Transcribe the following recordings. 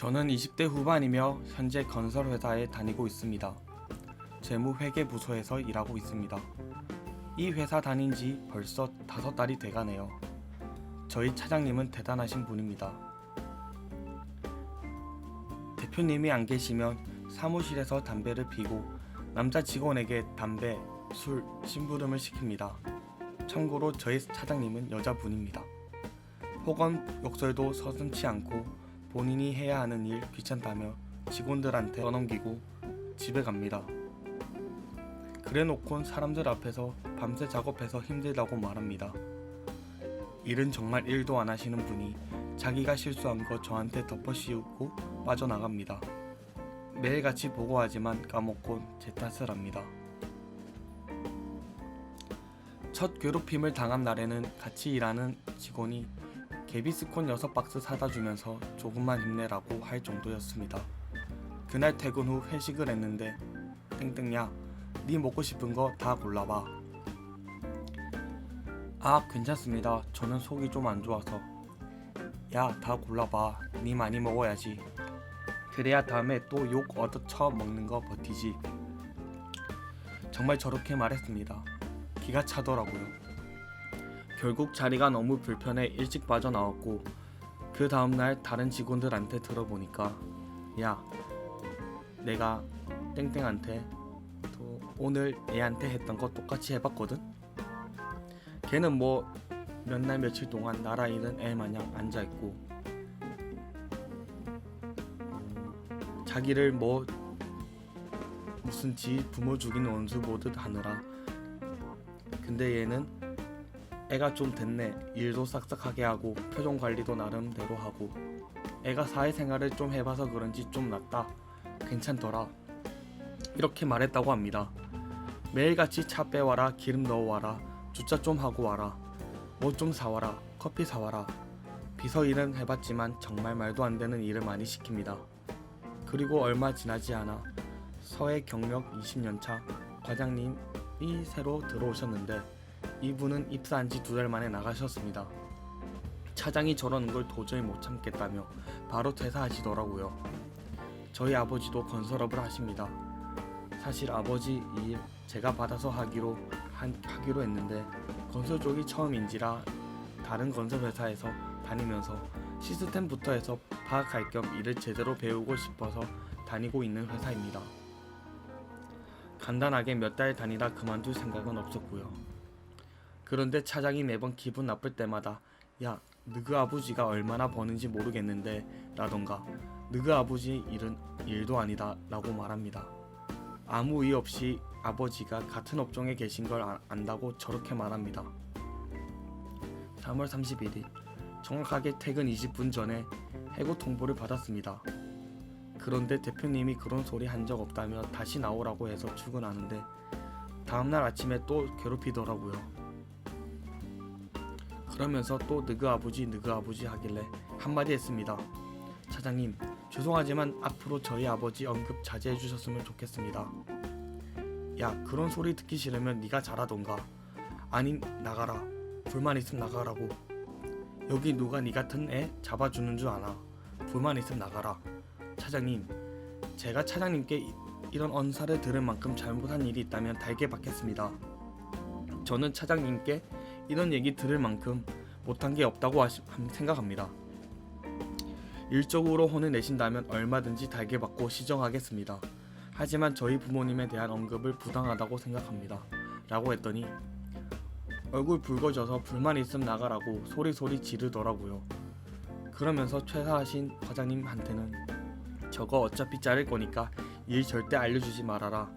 저는 20대 후반이며 현재 건설회사에 다니고 있습니다. 재무회계부서에서 일하고 있습니다. 이 회사 다닌 지 벌써 5달이 돼가네요. 저희 차장님은 대단하신 분입니다. 대표님이 안 계시면 사무실에서 담배를 피고 남자 직원에게 담배, 술, 심부름을 시킵니다. 참고로 저희 차장님은 여자분입니다. 폭언 욕설도 서슴지 않고 본인이 해야 하는 일 귀찮다며 직원들한테 떠넘기고 집에 갑니다. 그래놓곤 사람들 앞에서 밤새 작업해서 힘들다고 말합니다. 일은 정말 일도 안 하시는 분이 자기가 실수한 거 저한테 덮어씌우고 빠져나갑니다. 매일같이 보고하지만 까먹곤 제 탓을 합니다. 첫 괴롭힘을 당한 날에는 같이 일하는 직원이 개비스콘 6박스 사다 주면서 조금만 힘내라고 할 정도였습니다. 그날 퇴근 후 회식을 했는데 땡땡야, 네 먹고 싶은 거 다 골라봐. 아, 괜찮습니다. 저는 속이 좀 안 좋아서. 야, 다 골라봐. 네 많이 먹어야지. 그래야 다음에 또 욕 얻어쳐 먹는 거 버티지. 정말 저렇게 말했습니다. 기가 차더라고요. 결국 자리가 너무 불편해 일찍 빠져나왔고 그 다음날 다른 직원들한테 들어보니까 야, 내가 땡땡한테 또 오늘 얘한테 했던 거 똑같이 해봤거든? 걔는 뭐 몇 날 며칠 동안 나라 잃은 애 마냥 앉아있고 자기를 뭐 무슨 지 부모 죽인 원수 보듯 하느라. 근데 얘는 애가 좀 됐네. 일도 싹싹하게 하고 표정 관리도 나름대로 하고 애가 사회생활을 좀 해봐서 그런지 좀 낫다. 괜찮더라. 이렇게 말했다고 합니다. 매일같이 차 빼와라, 기름 넣어와라, 주차 좀 하고 와라, 뭐 좀 사와라, 커피 사와라. 비서 일은 해봤지만 정말 말도 안 되는 일을 많이 시킵니다. 그리고 얼마 지나지 않아 서해 경력 20년차 과장님이 새로 들어오셨는데 이분은 입사한 지 2달 만에 나가셨습니다. 차장이 저러는 걸 도저히 못 참겠다며 바로 퇴사하시더라고요. 저희 아버지도 건설업을 하십니다. 사실 아버지 일 제가 받아서 하기로 했는데 건설 쪽이 처음인지라 다른 건설 회사에서 다니면서 시스템부터 해서 파악할 겸 일을 제대로 배우고 싶어서 다니고 있는 회사입니다. 간단하게 몇 달 다니다 그만둘 생각은 없었고요. 그런데 차장이 매번 기분 나쁠 때마다 야, 너그 아버지가 얼마나 버는지 모르겠는데 라던가 너그 아버지 일은 일도 아니다 라고 말합니다. 아무 이유 없이 아버지가 같은 업종에 계신 걸 안다고 저렇게 말합니다. 3월 31일 정확하게 퇴근 20분 전에 해고 통보를 받았습니다. 그런데 대표님이 그런 소리 한 적 없다며 다시 나오라고 해서 출근하는데 다음날 아침에 또 괴롭히더라고요. 그러면서 또 너그 아버지 하길래 한마디 했습니다. 차장님, 죄송하지만 앞으로 저희 아버지 언급 자제해 주셨으면 좋겠습니다. 야, 그런 소리 듣기 싫으면 네가 잘하던가. 아님 나가라. 불만 있으면 나가라고. 여기 누가 네 같은 애 잡아주는 줄 아나. 불만 있으면 나가라. 차장님, 제가 차장님께 이런 언사를 들을 만큼 잘못한 일이 있다면 달게 받겠습니다. 저는 차장님께 이런 얘기 들을 만큼 못한 게 없다고 생각합니다. 일적으로 혼을 내신다면 얼마든지 달게 받고 시정하겠습니다. 하지만 저희 부모님에 대한 언급을 부당하다고 생각합니다. 라고 했더니 얼굴 붉어져서 불만 있음 나가라고 소리소리 지르더라고요. 그러면서 퇴사하신 과장님한테는 저거 어차피 자를 거니까 일 절대 알려주지 말아라.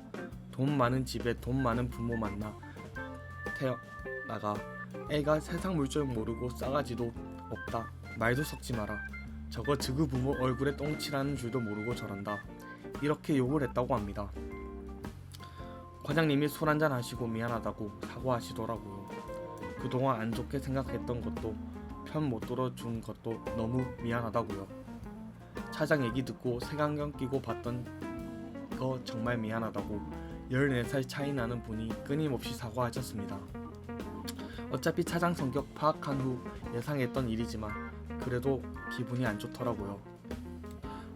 돈 많은 집에 돈 많은 부모 만나 태어나가 애가 세상 물줄 모르고 싸가지도 없다. 말도 섞지 마라. 저거 지구 부모 얼굴에 똥칠하는 줄도 모르고 저런다. 이렇게 욕을 했다고 합니다. 과장님이 술 한잔 하시고 미안하다고 사과하시더라고요. 그동안 안 좋게 생각했던 것도 편 못 들어준 것도 너무 미안하다고요. 차장 얘기 듣고 색안경 끼고 봤던 거 정말 미안하다고 14살 차이 나는 분이 끊임없이 사과하셨습니다. 어차피 차장 성격 파악한 후 예상했던 일이지만 그래도 기분이 안 좋더라고요.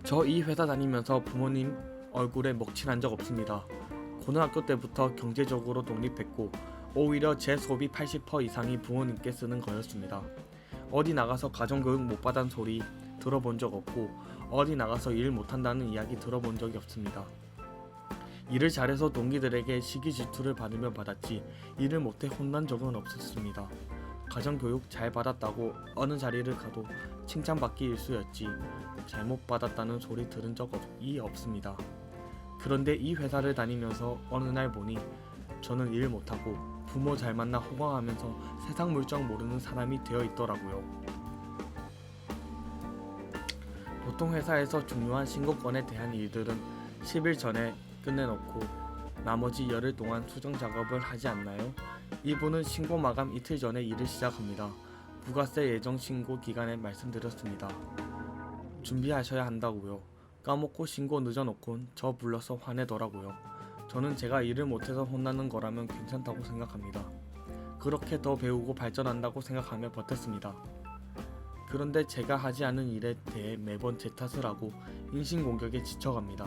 저 이 회사 다니면서 부모님 얼굴에 먹칠한 적 없습니다. 고등학교 때부터 경제적으로 독립했고 오히려 제 수업이 80% 이상이 부모님께 쓰는 거였습니다. 어디 나가서 가정교육 못 받은 소리 들어본 적 없고 어디 나가서 일 못한다는 이야기 들어본 적이 없습니다. 일을 잘해서 동기들에게 시기 질투를 받으며 받았지 일을 못해 혼난 적은 없었습니다. 가정교육 잘 받았다고 어느 자리를 가도 칭찬받기 일쑤였지 잘못 받았다는 소리 들은 적이 없습니다. 그런데 이 회사를 다니면서 어느 날 보니 저는 일 못하고 부모 잘 만나 호강하면서 세상 물정 모르는 사람이 되어 있더라고요. 보통 회사에서 중요한 신고건에 대한 일들은 10일 전에 끝내놓고 나머지 열흘 동안 수정 작업을 하지 않나요? 이분은 신고 마감 이틀 전에 일을 시작합니다. 부가세 예정 신고 기간에 말씀드렸습니다. 준비하셔야 한다고요. 까먹고 신고 늦어놓곤 저 불러서 화내더라고요. 저는 제가 일을 못해서 혼나는 거라면 괜찮다고 생각합니다. 그렇게 더 배우고 발전한다고 생각하며 버텼습니다. 그런데 제가 하지 않은 일에 대해 매번 제 탓을 하고 인신공격에 지쳐갑니다.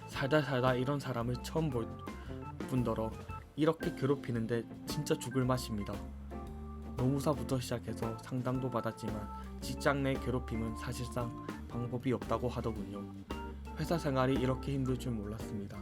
살다 이런 사람을 처음 볼 뿐더러 이렇게 괴롭히는데 진짜 죽을 맛입니다. 노무사부터 시작해서 상담도 받았지만 직장 내 괴롭힘은 사실상 방법이 없다고 하더군요. 회사 생활이 이렇게 힘들 줄 몰랐습니다.